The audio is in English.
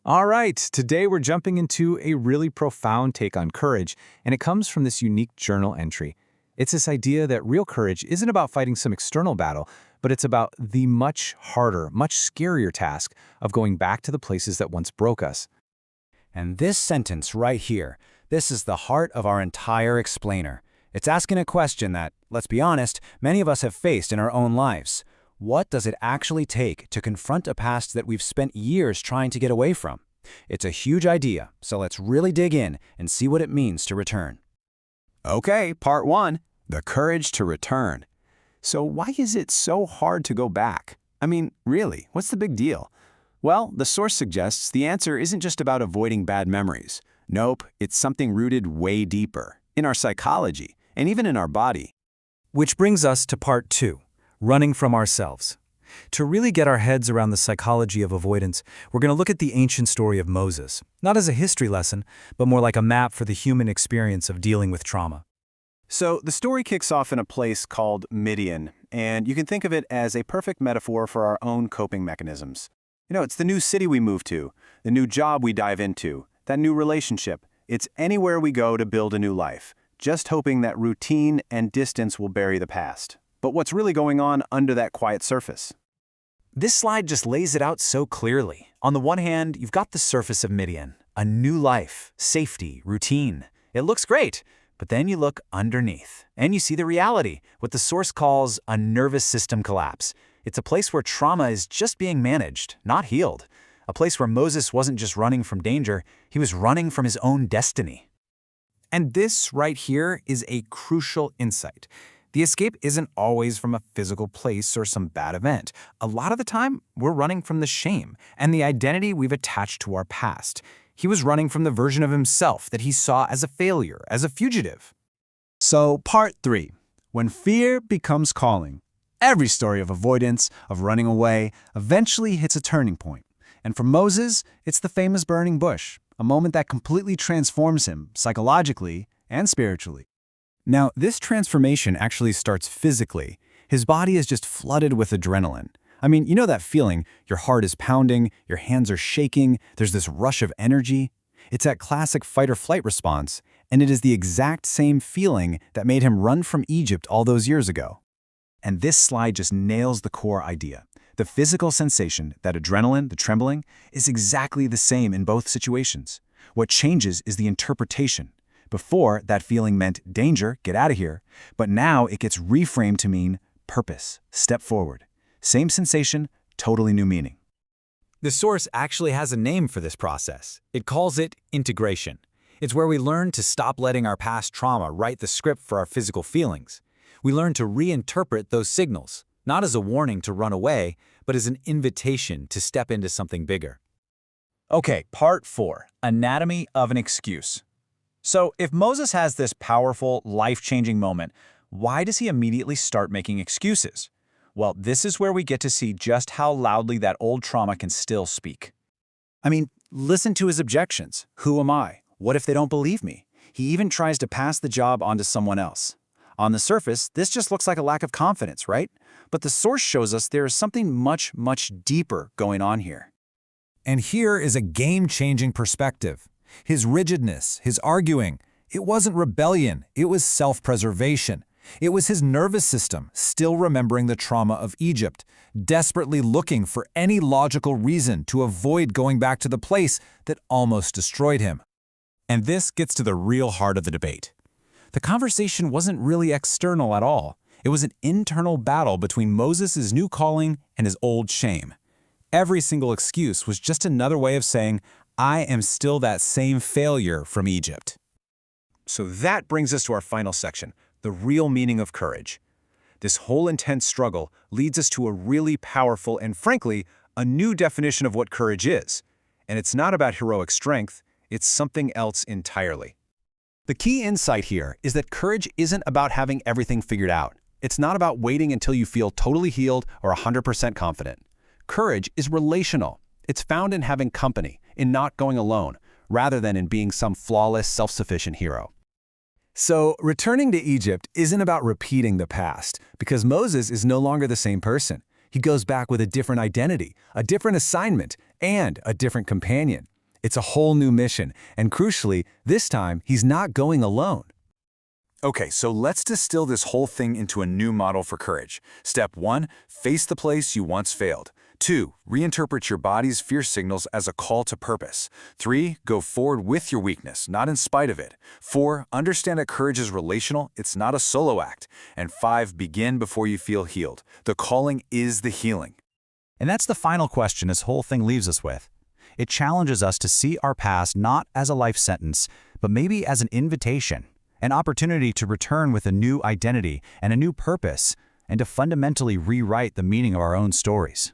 All right, today we're jumping into a really profound take on courage, and it comes from this unique journal entry. It's this idea that real courage isn't about fighting some external battle, but it's about the much harder, much scarier task of going back to the places that once broke us. And this sentence right here, this is the heart of our entire explainer. It's asking a question that, let's be honest, many of us have faced in our own lives. What does it actually take to confront a past that we've spent years trying to get away from? It's a huge idea, so let's really dig in and see what it means to return. Okay, part one, the courage to return. So why is it so hard to go back? I mean, really, what's the big deal? Well, the source suggests the answer isn't just about avoiding bad memories. Nope, it's something rooted way deeper, in our psychology, and even in our body. Which brings us to part two, running from ourselves. To really get our heads around the psychology of avoidance, we're going to look at the ancient story of Moses, not as a history lesson, but more like a map for the human experience of dealing with trauma. So the story kicks off in a place called Midian, and you can think of it as a perfect metaphor for our own coping mechanisms. It's the new city we move to, the new job we dive into, that new relationship. It's anywhere we go to build a new life, just hoping that routine and distance will bury the past. But what's really going on under that quiet surface? This slide just lays it out so clearly. On the one hand, you've got the surface of Midian, a new life, safety, routine. It looks great, but then you look underneath, and you see the reality, what the source calls a nervous system collapse. It's a place where trauma is just being managed, not healed. A place where Moses wasn't just running from danger, he was running from his own destiny. And this right here is a crucial insight. The escape isn't always from a physical place or some bad event. A lot of the time, we're running from the shame and the identity we've attached to our past. He was running from the version of himself that he saw as a failure, as a fugitive. So, part three, when fear becomes calling. Every story of avoidance, of running away, eventually hits a turning point. And for Moses, it's the famous burning bush, a moment that completely transforms him psychologically and spiritually. Now, this transformation actually starts physically. His body is just flooded with adrenaline. I mean, you know that feeling, your heart is pounding, your hands are shaking, there's this rush of energy. It's that classic fight-or-flight response, and it is the exact same feeling that made him run from Egypt all those years ago. And this slide just nails the core idea. The physical sensation, that adrenaline, the trembling, is exactly the same in both situations. What changes is the interpretation. Before, that feeling meant danger, get out of here, but now it gets reframed to mean purpose, step forward. Same sensation, totally new meaning. The source actually has a name for this process. It calls it integration. It's where we learn to stop letting our past trauma write the script for our physical feelings. We learn to reinterpret those signals, not as a warning to run away, but as an invitation to step into something bigger. Okay, part four, anatomy of an excuse. So if Moses has this powerful, life-changing moment, why does he immediately start making excuses? Well, this is where we get to see just how loudly that old trauma can still speak. I mean, listen to his objections. Who am I? What if they don't believe me? He even tries to pass the job onto someone else. On the surface, this just looks like a lack of confidence, right? But the source shows us there is something much, much deeper going on here. And here is a game-changing perspective. His rigidness, his arguing, it wasn't rebellion, it was self-preservation. It was his nervous system still remembering the trauma of Egypt, desperately looking for any logical reason to avoid going back to the place that almost destroyed him. And this gets to the real heart of the debate. The conversation wasn't really external at all. It was an internal battle between Moses' new calling and his old shame. Every single excuse was just another way of saying, I am still that same failure from Egypt. So that brings us to our final section, the real meaning of courage. This whole intense struggle leads us to a really powerful and, frankly, a new definition of what courage is. And it's not about heroic strength, it's something else entirely. The key insight here is that courage isn't about having everything figured out. It's not about waiting until you feel totally healed or 100% confident. Courage is relational. It's found in having company, in not going alone, rather than in being some flawless, self-sufficient hero. So, returning to Egypt isn't about repeating the past, because Moses is no longer the same person. He goes back with a different identity, a different assignment, and a different companion. It's a whole new mission, and crucially, this time he's not going alone. Okay, so let's distill this whole thing into a new model for courage. Step 1, face the place you once failed. 2, reinterpret your body's fear signals as a call to purpose. 3, go forward with your weakness, not in spite of it. 4, understand that courage is relational, it's not a solo act. And 5, begin before you feel healed. The calling is the healing. And that's the final question this whole thing leaves us with. It challenges us to see our past not as a life sentence, but maybe as an invitation, an opportunity to return with a new identity and a new purpose, and to fundamentally rewrite the meaning of our own stories.